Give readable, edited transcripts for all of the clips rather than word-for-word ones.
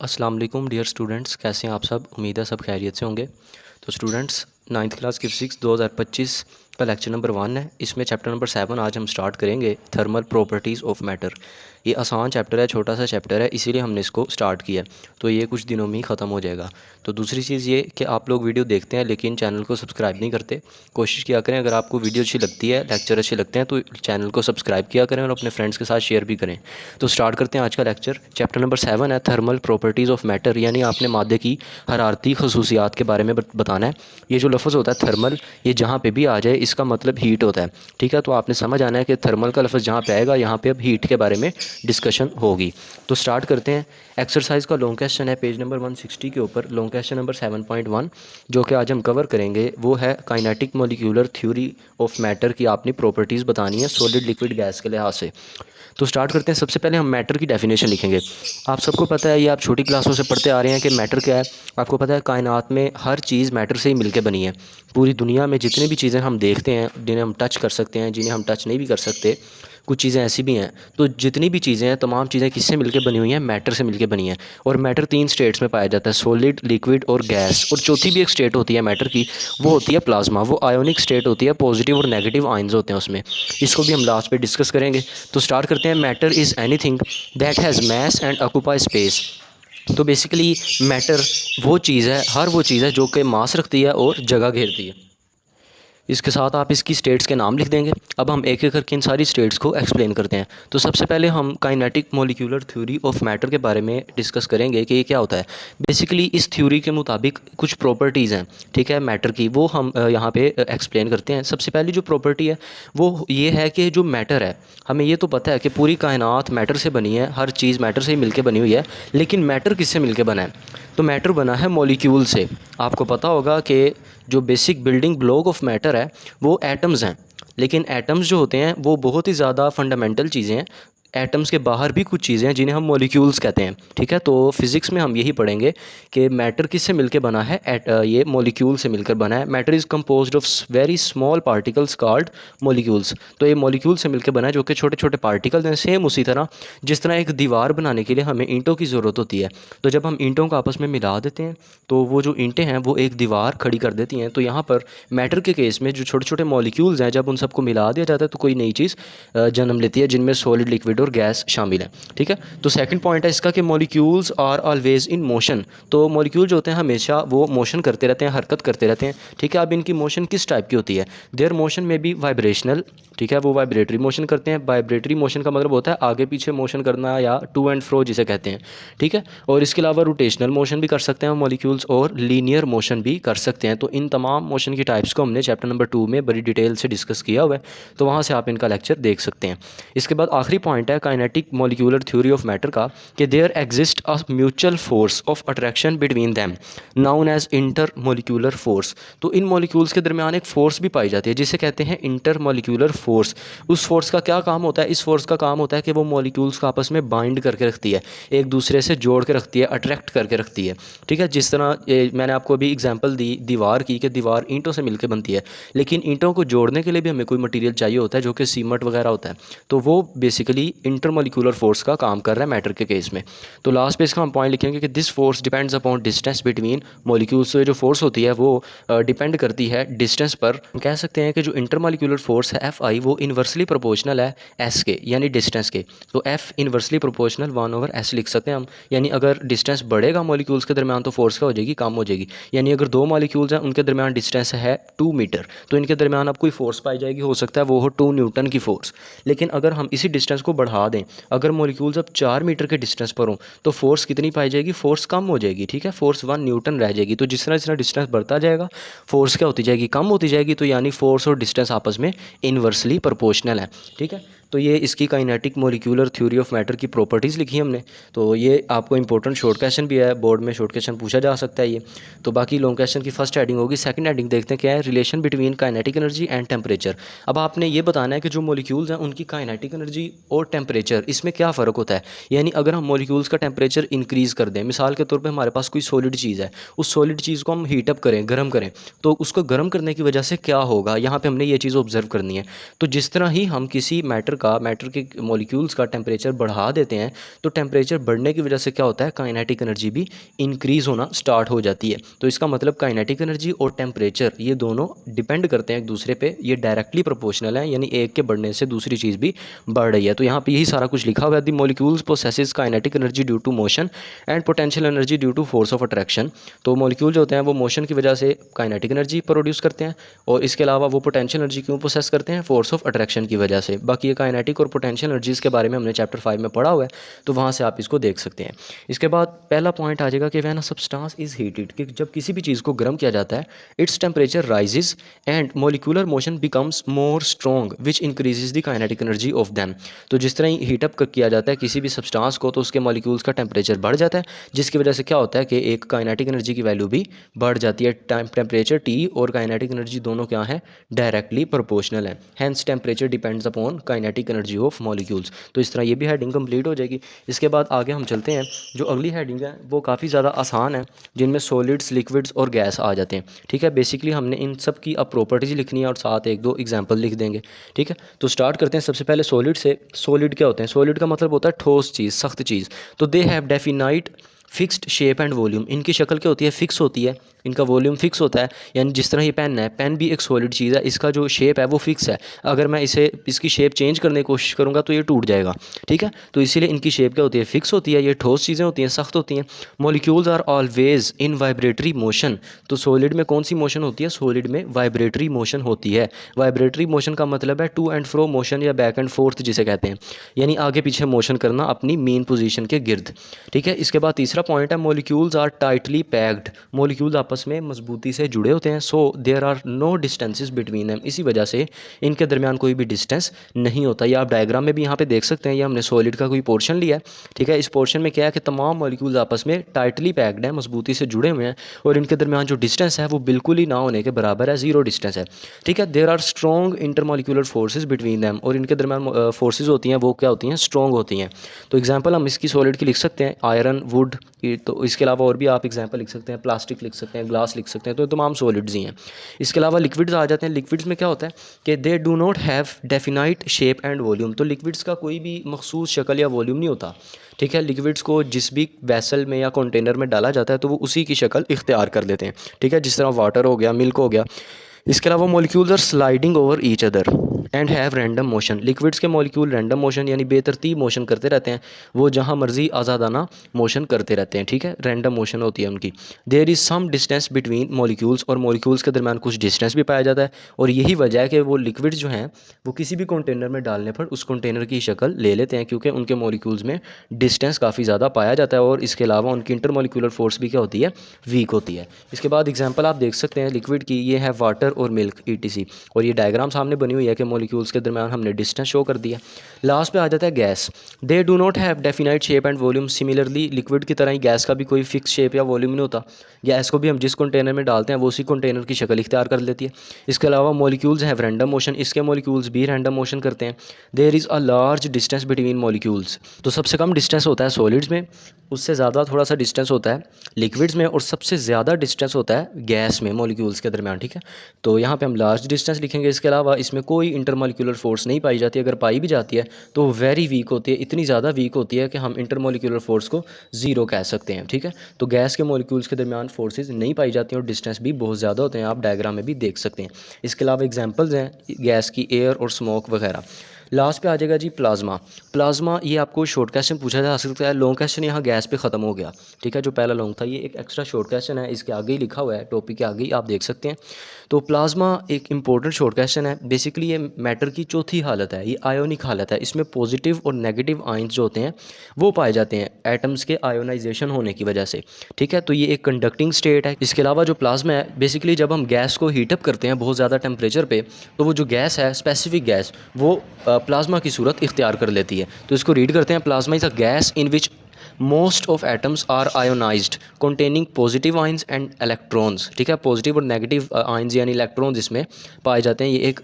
अस्सलाम वालेकुम dear students, कैसे हैं आप सब। उम्मीद है सब खैरियत से होंगे। तो स्टूडेंट्स, नाइन्थ क्लास की फिज़िक्स 2025 का लेक्चर नंबर 1 है। इसमें चैप्टर नंबर 7 आज हम स्टार्ट करेंगे, थर्मल प्रॉपर्टीज़ ऑफ मैटर। ये आसान चैप्टर है, छोटा सा चैप्टर है, इसीलिए हमने इसको स्टार्ट किया। तो ये कुछ दिनों में ही ख़त्म हो जाएगा। तो दूसरी चीज़ ये कि आप लोग वीडियो देखते हैं लेकिन चैनल को सब्सक्राइब नहीं करते। कोशिश किया करें, अगर आपको वीडियो अच्छी लगती है, लेक्चर अच्छे लगते हैं, तो चैनल को सब्सक्राइब किया करें और अपने फ्रेंड्स के साथ शेयर भी करें। तो स्टार्ट करते हैं आज का लेक्चर। चैप्टर नंबर 7 है थर्मल प्रॉपर्टीज़ ऑफ मैटर, यानी आपने मादे की हरारती खसूसियात के बारे में बताना है। ये जो लफ्ज़ होता है थर्मल, ये जहाँ पे भी आ जाए इसका मतलब हीट होता है। ठीक है, तो आपने समझ आना है कि थर्मल का लफ्ज़ जहाँ पे आएगा यहाँ पे अब हीट के बारे में डिस्कशन होगी। तो स्टार्ट करते हैं। एक्सरसाइज का लॉन्ग क्वेश्चन है पेज नंबर 160 के ऊपर। लॉन्ग क्वेश्चन नंबर 7.1 जो कि आज हम कवर करेंगे वो है kinetic molecular theory of matter की आपने प्रॉपर्टीज़ बतानी है सॉलिड लिक्विड गैस के लिहाज से। तो स्टार्ट करते हैं। सबसे पहले हम मैटर की डेफिनेशन लिखेंगे। आप सबको पता है, ये आप छोटी क्लासों से पढ़ते आ रहे हैं कि मैटर क्या है। आपको पता है कायनात में हर चीज़ मैटर से ही मिलके बनी है। पूरी दुनिया में जितनी भी चीज़ें हम देखते हैं, जिन्हें हम टच कर सकते हैं, जिन्हें हम टच नहीं भी कर सकते, कुछ चीज़ें ऐसी भी हैं। तो जितनी भी चीज़ें हैं, तमाम चीज़ें किससे मिलके बनी हुई हैं? मैटर से मिलके बनी हैं। और मैटर 3 स्टेट्स में पाया जाता है, सॉलिड, लिक्विड और गैस। और चौथी भी एक स्टेट होती है मैटर की, वो होती है प्लाज्मा। वो आयोनिक स्टेट होती है, पॉजिटिव और नेगेटिव आयंस होते हैं उसमें। इसको भी हम लास्ट पे डिस्कस करेंगे। तो स्टार्ट करते हैं। Matter is anything that has mass and occupy space. तो बेसिकली मैटर वो चीज़ है, हर वो चीज़ है जो कि मास रखती है और जगह घेरती है। इसके साथ आप इसकी स्टेट्स के नाम लिख देंगे। अब हम एक एक करके इन सारी स्टेट्स को एक्सप्लेन करते हैं। तो सबसे पहले हम kinetic molecular theory of matter के बारे में डिस्कस करेंगे कि ये क्या होता है। बेसिकली इस थ्योरी के मुताबिक कुछ प्रॉपर्टीज़ हैं, ठीक है, मैटर की, वो हम यहाँ पे एक्सप्लेन करते हैं। सबसे पहली जो प्रॉपर्टी है वो ये है कि जो मैटर है, हमें ये तो पता है कि पूरी कायनात मैटर से बनी है, हर चीज़ मैटर से ही मिलके बनी हुई है। लेकिन मैटर किससे मिलके बना है? तो मैटर बना है मॉलिक्यूल से। आपको पता होगा कि जो basic building block of matter है वो एटम्स हैं। लेकिन एटम्स जो होते हैं वो बहुत ही ज़्यादा फंडामेंटल चीज़ें हैं। एटम्स के बाहर भी कुछ चीज़ें हैं जिन्हें हम मॉलिक्यूल्स कहते हैं। ठीक है, तो फिज़िक्स में हम यही पढ़ेंगे कि मैटर किससे मिलकर बना है? ये मॉलिक्यूल से मिलकर बना है। Matter is composed of very small particles called molecules. तो ये मॉलिक्यूल से मिलकर बना है, जो कि छोटे छोटे पार्टिकल्स हैं। सेम उसी तरह जिस तरह एक दीवार बनाने के लिए हमें ईंटों की ज़रूरत होती है, तो जब हम ईंटों को आपस में मिला देते हैं तो वो जो ईंटें हैं वो एक दीवार खड़ी कर देती हैं। तो यहाँ पर मैटर के केस में जो छोटे छोटे मॉलिक्यूल्स हैं, जब उन सबको मिला दिया जाता है तो कोई नई चीज़ जन्म लेती है, जिनमें सॉलिड, लिक्विड और गैस शामिल है। ठीक है, तो सेकंड पॉइंट है इसका कि molecules are always in motion. तो मॉलिक्यूल जो होते हैं हमेशा वो मोशन करते रहते हैं, हरकत करते रहते हैं। ठीक है, अब इनकी मोशन किस टाइप की होती है? देयर मोशन में बी वाइब्रेशनल। ठीक है, वो वाइब्रेटरी मोशन करते हैं। वाइब्रेटरी मोशन का मतलब होता है आगे पीछे मोशन करना, या टू एंड फ्रो जिसे कहते हैं। ठीक है, और इसके अलावा रोटेशनल मोशन भी कर सकते हैं मॉलिक्यूल्स, और लीनियर मोशन भी कर सकते हैं। तो इन तमाम मोशन की टाइप्स को हमने चैप्टर नंबर 2 में बड़ी डिटेल से डिस्कस किया हुआ है, तो वहाँ से आप इनका लेक्चर देख सकते हैं। इसके बाद आखिरी पॉइंट है kinetic molecular theory of matter का, कि there exist a mutual force of attraction between them known as intermolecular force. तो इन मॉलिक्यूल्स के दरमियान एक फोर्स भी पाई जाती है जिसे कहते हैं इंटर मॉलिक्यूलर फोर्स। उस फोर्स का क्या काम होता है? इस फोर्स का काम होता है कि वो मॉलिक्यूल्स को आपस में बाइंड करके रखती है, एक दूसरे से जोड़ के रखती है, अट्रैक्ट करके रखती है। ठीक है, जिस तरह मैंने आपको अभी एग्जांपल दी दीवार की, कि दीवार ईंटों से मिलकर बनती है, लेकिन ईंटों को जोड़ने के लिए भी हमें कोई मटेरियल चाहिए होता है, जो कि सीमेंट वगैरह होता है। तो वो बेसिकली इंटरमॉलिक्यूलर फोर्स का काम कर रहा है मैटर के केस में। तो लास्ट पे इसका हम पॉइंट लिखेंगे कि this force depends upon distance between molecules. तो जो फोर्स होती है वो डिपेंड करती है डिस्टेंस पर। कह सकते हैं कि जो इंटरमॉलिक्यूलर फोर्स है Fi, वो इन्वर्सली प्रोपोर्शनल है S के, यानी डिस्टेंस के। तो F इन्वर्सली प्रोपोर्शनल 1/S लिख सकते हैं हम। यानी अगर डिस्टेंस बढ़ेगा मॉलिक्यूल्स के दरमियान तो फोर्स क्या हो जाएगी? कम हो जाएगी। यानी अगर दो मॉलिक्यूल्स हैं, उनके दरमियान डिस्टेंस है 2 मीटर, तो इनके दरमियान अब कोई फोर्स पाई जाएगी, हो सकता है वो हो 2 न्यूटन की फोर्स। लेकिन अगर हम इसी डिस्टेंस को बढ़ा दें, अगर मॉलिक्यूल्स अब 4 मीटर के डिस्टेंस पर हों, तो फोर्स कितनी पाई जाएगी? फोर्स कम हो जाएगी। ठीक है, फोर्स 1 न्यूटन रह जाएगी। तो जिस तरह डिस्टेंस बढ़ता जाएगा फोर्स क्या होती जाएगी? कम होती जाएगी। तो यानी फोर्स और डिस्टेंस आपस में इन्वर्सली प्रोपोर्शनल है। ठीक है, तो ये इसकी kinetic molecular theory of matter की प्रॉपर्टीज़ लिखी हमने। तो ये आपको इंपॉर्टेंट शॉर्ट क्वेश्चन भी है, बोर्ड में शॉर्ट क्वेश्चन पूछा जा सकता है ये। तो बाकी लॉन्ग क्वेश्चन की फर्स्ट हेडिंग होगी। सेकंड हेडिंग देखते हैं क्या है? Relation between kinetic energy and temperature. अब आपने ये बताना है कि जो मॉलिक्यूल्स हैं उनकी काइनेटिक एनर्जी और टेम्परेचर, इसमें क्या फ़र्क होता है। यानी अगर हम मॉलिक्यूल्स का टेम्परेचर इंक्रीज़ कर दें, मिसाल के तौर पर हमारे पास कोई सॉलिड चीज़ है, उस सॉलिड चीज़ को हम हीटअप करें, गर्म करें, तो उसको गर्म करने की वजह से क्या होगा, यहाँ पर हमने ये चीज़ ऑब्जर्व करनी है। तो जिस तरह ही हम किसी मैटर मैटर के मॉलिक्यूल्स का टेम्परेचर बढ़ा देते हैं तो टेम्परेचर बढ़ने की वजह से क्या होता है, काइनेटिक एनर्जी भी इंक्रीज़ होना स्टार्ट हो जाती है। तो इसका मतलब काइनेटिक एनर्जी और टेम्परेचर ये दोनों डिपेंड करते हैं एक दूसरे पे, ये डायरेक्टली प्रोपोर्शनल है, यानी एक के बढ़ने से दूसरी चीज़ भी बढ़ रही है। तो यहाँ पे यही सारा कुछ लिखा हुआ है, the molecules possesses kinetic energy due to motion and potential energy due to force of attraction. तो मॉलिक्यूल जो होते हैं वो मोशन की वजह से काइनेटिक एनर्जी प्रोड्यूस करते हैं और इसके अलावा वो पोटेंशियल एनर्जी क्यों प्रोसेस करते हैं, फोर्स ऑफ अट्रैक्शन की वजह से। बाकी ये काइनेटिक और पोटेंशियल एनर्जीज़ के बारे में हमने चैप्टर 5 में पढ़ा हुआ है, तो वहाँ से आप इसको देख सकते हैं। इसके बाद पहला पॉइंट आ जाएगा कि when a substance is heated, कि जब किसी भी चीज़ को गर्म किया जाता है, its temperature rises and molecular motion becomes more strong which increases the kinetic energy of them. तो जिस तरह ही हीटअप किया जाता है किसी भी सब्सटेंस को, तो उसके मॉलिक्यूल्स का टेम्परेचर बढ़ जाता है, जिसकी वजह से क्या होता है कि एक काइनेटिक एनर्जी की वैल्यू भी बढ़ जाती है। टेम्परेचर टी और काइनेटिक एनर्जी दोनों क्या है, डायरेक्टली प्रोपोर्शनल है। Hence temperature depends upon kinetic energy of molecules. तो इस तरह ये भी हेडिंग कंप्लीट हो जाएगी। इसके बाद आगे हम चलते हैं, जो अगली हेडिंग है वो काफ़ी ज़्यादा आसान है, जिनमें सॉलिड्स, लिक्विड्स और गैस आ जाते हैं। ठीक है, बेसिकली हमने इन सब की अब प्रॉपर्टीज लिखनी है और साथ एक दो एग्जांपल लिख देंगे। ठीक है, तो स्टार्ट करते हैं सबसे पहले सॉलिड से। सॉलिड क्या होते हैं, सॉलिड का मतलब होता है ठोस चीज़, सख्त चीज़। तो they have definite fixed shape and volume, इनकी शक्ल क्या होती है, फिक्स होती है, इनका वॉल्यूम फिक्स होता है। यानी जिस तरह ये पेन है, पेन भी एक सॉलिड चीज़ है, इसका जो शेप है वो फिक्स है। अगर मैं इसकी शेप चेंज करने की कोशिश करूँगा तो ये टूट जाएगा। ठीक है, तो इसीलिए इनकी शेप क्या होती है, फिक्स होती है। ये ठोस चीज़ें होती हैं, सख्त होती हैं। Molecules are always in vibratory motion. तो सॉलिड में कौन सी मोशन होती है, सॉलिड में वाइब्रेटरी मोशन होती है। वाइब्रेटरी मोशन का मतलब है टू एंड फ्रो मोशन या बैक एंड फोर्थ जिसे कहते हैं, यानी आगे पीछे मोशन करना अपनी मेन पोजीशन के गिर्द। ठीक है, इसके बाद तीसरा पॉइंट है, molecules are tightly packed. Molecules आपस में मजबूती से जुड़े होते हैं। So there are no distances between them, इसी वजह से इनके दरमियान कोई भी डिस्टेंस नहीं होता। ये आप डायग्राम में भी यहाँ पे देख सकते हैं, ये हमने सॉलिड का कोई पोर्शन लिया है। ठीक है, इस पोर्शन में क्या है कि तमाम मॉलिक्यूल्स आपस में टाइटली पैक्ड हैं, मजबूती से जुड़े हुए हैं, और इनके दरमियान जो डिस्टेंस है वो बिल्कुल ही ना होने के बराबर है, जीरो डिस्टेंस है। ठीक है, there are strong intermolecular forces between them, और इनके दरमियान फोर्सेज होती हैं वो क्या होती हैं, स्ट्रॉन्ग होती हैं। तो एग्जाम्पल हम इसकी सॉलिड की लिख सकते हैं, आयरन, वुड। तो इसके अलावा और भी आप एग्जाम्पल लिख सकते हैं, प्लास्टिक लिख सकते हैं, ग्लास लिख सकते हैं, तो तमाम सॉलिड्स ही हैं। इसके अलावा लिक्विड्स आ जाते हैं। लिक्विड्स में क्या होता है कि they do not have definite shape and volume. तो लिक्विड्स का कोई भी मखसूस शक्ल या वॉल्यूम नहीं होता। ठीक है, लिक्विड्स को जिस भी वेसल में या कंटेनर में डाला जाता है तो वो उसी की शक्ल इख्तियार कर लेते हैं। ठीक है, जिस तरह वाटर हो गया, मिल्क हो गया। इसके अलावा molecules are sliding over each other and have random motion. Liquids के मॉलिक्यूल रैंडम मोशन यानी बेतरतीब मोशन करते रहते हैं, वो जहाँ मर्जी आज़ादाना मोशन करते रहते हैं। ठीक है, रैंडम मोशन होती है उनकी। There is some distance between molecules, और मॉलिक्यूल्स के दरमियान कुछ डिस्टेंस भी पाया जाता है, और यही वजह है कि वो लिक्विड्स जो हैं वो किसी भी कंटेनर में डालने पर उस कंटेनर की शक्ल ले लेते हैं, क्योंकि उनके मॉलिक्यूल्स में डिस्टेंस काफ़ी ज़्यादा पाया जाता है, और इसके अलावा उनकी इंटरमॉलिक्यूलर फोर्स भी क्या होती है, वीक होती है। इसके बाद एग्जाम्पल आप देख सकते हैं लिक्विड की, ये है वाटर और मिल्क ETC, और ये डायग्राम सामने बनी हुई है कि मॉलिक्यूल्स के दरमियान हमने डिस्टेंस शो कर दिया। लास्ट पे आ जाता है gas. They do not have definite shape and volume. Similarly liquid की तरह ही गैस का भी कोई फिक्स शेप या वॉल्यूम नहीं होता। गैस को भी हम जिस कंटेनर में डालते हैं वो उसी कंटेनर की शक्ल इख्तियार कर लेती है। इसके अलावा मॉलिक्यूल्स हैव रैंडम मोशन, इसके मॉलिक्यूल्स भी रैंडम मोशन करते हैं। There is a large distance between molecules. तो सबसे कम डिस्टेंस होता है सॉलिड्स में, उससे ज़्यादा थोड़ा सा डिस्टेंस होता है लिक्विड्स में, और सबसे ज़्यादा डिस्टेंस होता है गैस में मॉलिक्यूल्स के दरमियान। ठीक है, तो यहाँ पे हम लार्ज डिस्टेंस लिखेंगे। इसके अलावा इसमें कोई इंटरमॉलिक्यूलर फोर्स नहीं पाई जाती, अगर पाई भी जाती है तो वेरी वीक होती है, इतनी ज़्यादा वीक होती है कि हम इंटरमॉलिक्यूलर फोर्स को ज़ीरो कह सकते हैं। ठीक है, तो गैस के मॉलिक्यूल्स के दरमियान फोर्सेज नहीं पाई जाती हैं और डिस्टेंस भी बहुत ज़्यादा होते हैं, आप डायग्राम में भी देख सकते हैं। इसके अलावा एग्जाम्पल्स हैं गैस की, एयर और स्मोक वगैरह। लास्ट पे आ जाएगा जी प्लाज्मा। प्लाज्मा ये आपको शॉर्ट क्वेश्चन पूछा जा सकता है, लॉन्ग क्वेश्चन यहाँ गैस पे ख़त्म हो गया। ठीक है, जो पहला लॉन्ग था ये एक एक्स्ट्रा शॉर्ट क्वेश्चन है, इसके आगे ही लिखा हुआ है, टॉपिक के आगे ही आप देख सकते हैं। तो प्लाज्मा एक इंपॉर्टेंट शॉर्ट क्वेश्चन है। बेसिकली ये मैटर की चौथी हालत है, ये आयोनिक हालत है। इसमें पॉजिटिव और नेगेटिव आयंस जो होते हैं वो पाए जाते हैं एटम्स के आयोनाइजेशन होने की वजह से। ठीक है, तो ये एक कंडक्टिंग स्टेट है। इसके अलावा जो प्लाज्मा है, बेसिकली जब हम गैस को हीटअप करते हैं बहुत ज़्यादा टेम्परेचर पे, तो वो जो गैस है, स्पेसिफिक गैस, वो प्लाज्मा की सूरत इख्तियार कर लेती है। तो इसको रीड करते हैं, plasma is a gas in which most of atoms are ionized containing positive ions and electrons. ठीक है, पॉजिटिव और नेगेटिव आयंस यानी इलेक्ट्रॉन्स इसमें पाए जाते हैं। ये एक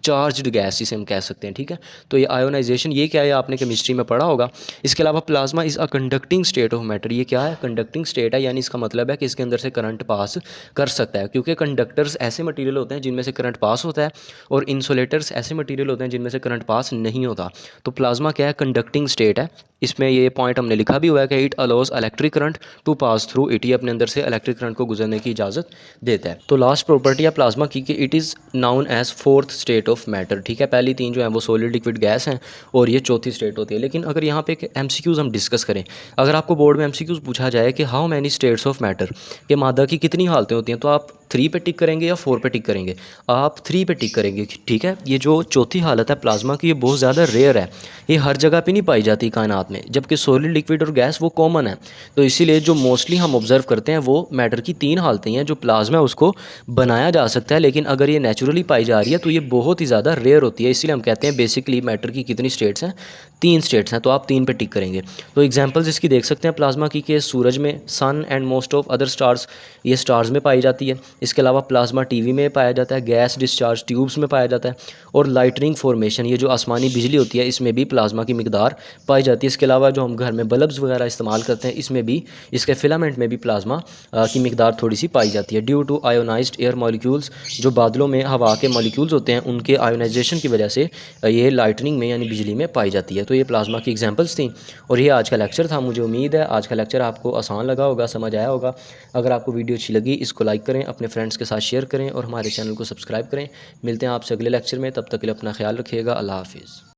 चार्ज्ड गैस जिसे हम कह सकते हैं, ठीक है। तो ये आयोनाइजेशन ये क्या है, आपने केमिस्ट्री में पढ़ा होगा। इसके अलावा plasma is a conducting state of matter, ये क्या है, कंडक्टिंग स्टेट है, यानी इसका मतलब है कि इसके अंदर से करंट पास कर सकता है, क्योंकि कंडक्टर्स ऐसे मटीरियल होते हैं जिनमें से करंट पास होता है और इंसुलेटर्स ऐसे मटीरियल होते हैं जिनमें से करंट पास नहीं होता। तो प्लाज्मा क्या है, कंडक्टिंग स्टेट है। इसमें ये पॉइंट हमने लिखा भी हुआ है कि it allows electric current to pass through it, ये अपने अंदर से इलेक्ट्रिक करंट को गुजरने की इजाज़त देता है। तो लास्ट प्रॉपर्टी है प्लाज्मा की कि it is known as fourth state of matter, ठीक है। पहली तीन जो है वो सॉलिड लिक्विड गैस हैं और ये चौथी स्टेट होती है। लेकिन अगर यहाँ पे एक एमसीक्यूज़ हम डिस्कस करें, अगर आपको बोर्ड में एमसीक्यूज़ पूछा जाए कि how many states of matter, कि मादा की कितनी हालतें होती हैं, तो आप 3 पे टिक करेंगे या 4 पे टिक करेंगे, आप 3 पे टिक करेंगे, ठीक है। ये जो चौथी हालत है प्लाज्मा की, ये बहुत ज़्यादा रेयर है, ये हर जगह पे नहीं पाई जाती कायनात में, जबकि सॉलिड लिक्विड और गैस वो कॉमन है। तो इसीलिए जो मोस्टली हम ऑब्जर्व करते हैं वो मैटर की 3 हालतें हैं, जो प्लाज्मा है उसको बनाया जा सकता है, लेकिन अगर ये नेचुरली पाई जा रही है तो ये बहुत ही ज़्यादा रेयर होती है। इसीलिए हम कहते हैं बेसिकली मैटर की कितनी स्टेट्स हैं, 3 स्टेट्स हैं, तो आप 3 पे टिक करेंगे। तो एग्जांपल्स इसकी देख सकते हैं प्लाज्मा की, कि सूरज में sun and most of other stars, ये स्टार्स में पाई जाती है। इसके अलावा प्लाज्मा टीवी में पाया जाता है, गैस डिस्चार्ज ट्यूब्स में पाया जाता है, और लाइटनिंग फॉर्मेशन, ये जो आसमानी बिजली होती है इसमें भी प्लाज्मा की मिकदार पाई जाती है। इसके अलावा जो हम घर में बल्ब्स वगैरह इस्तेमाल करते हैं, इसमें भी, इसके फिलामेंट में भी प्लाज्मा की मिकदार थोड़ी सी पाई जाती है, due to ionized air molecules, जो बादलों में हवा के मॉलिक्यूल्स होते हैं उनके आयोनाइजेशन की वजह से ये लाइटनिंग में यानी बिजली में पाई जाती है। तो ये प्लाज्मा की एग्जांपल्स थी और ये आज का लेक्चर था। मुझे उम्मीद है आज का लेक्चर आपको आसान लगा होगा, समझ आया होगा। अगर आपको वीडियो अच्छी लगी, इसको लाइक करें, अपने फ्रेंड्स के साथ शेयर करें और हमारे चैनल को सब्सक्राइब करें। मिलते हैं आपसे अगले लेक्चर में, तब तक के लिए अपना ख्याल रखिएगा। अल्लाह हाफिज़।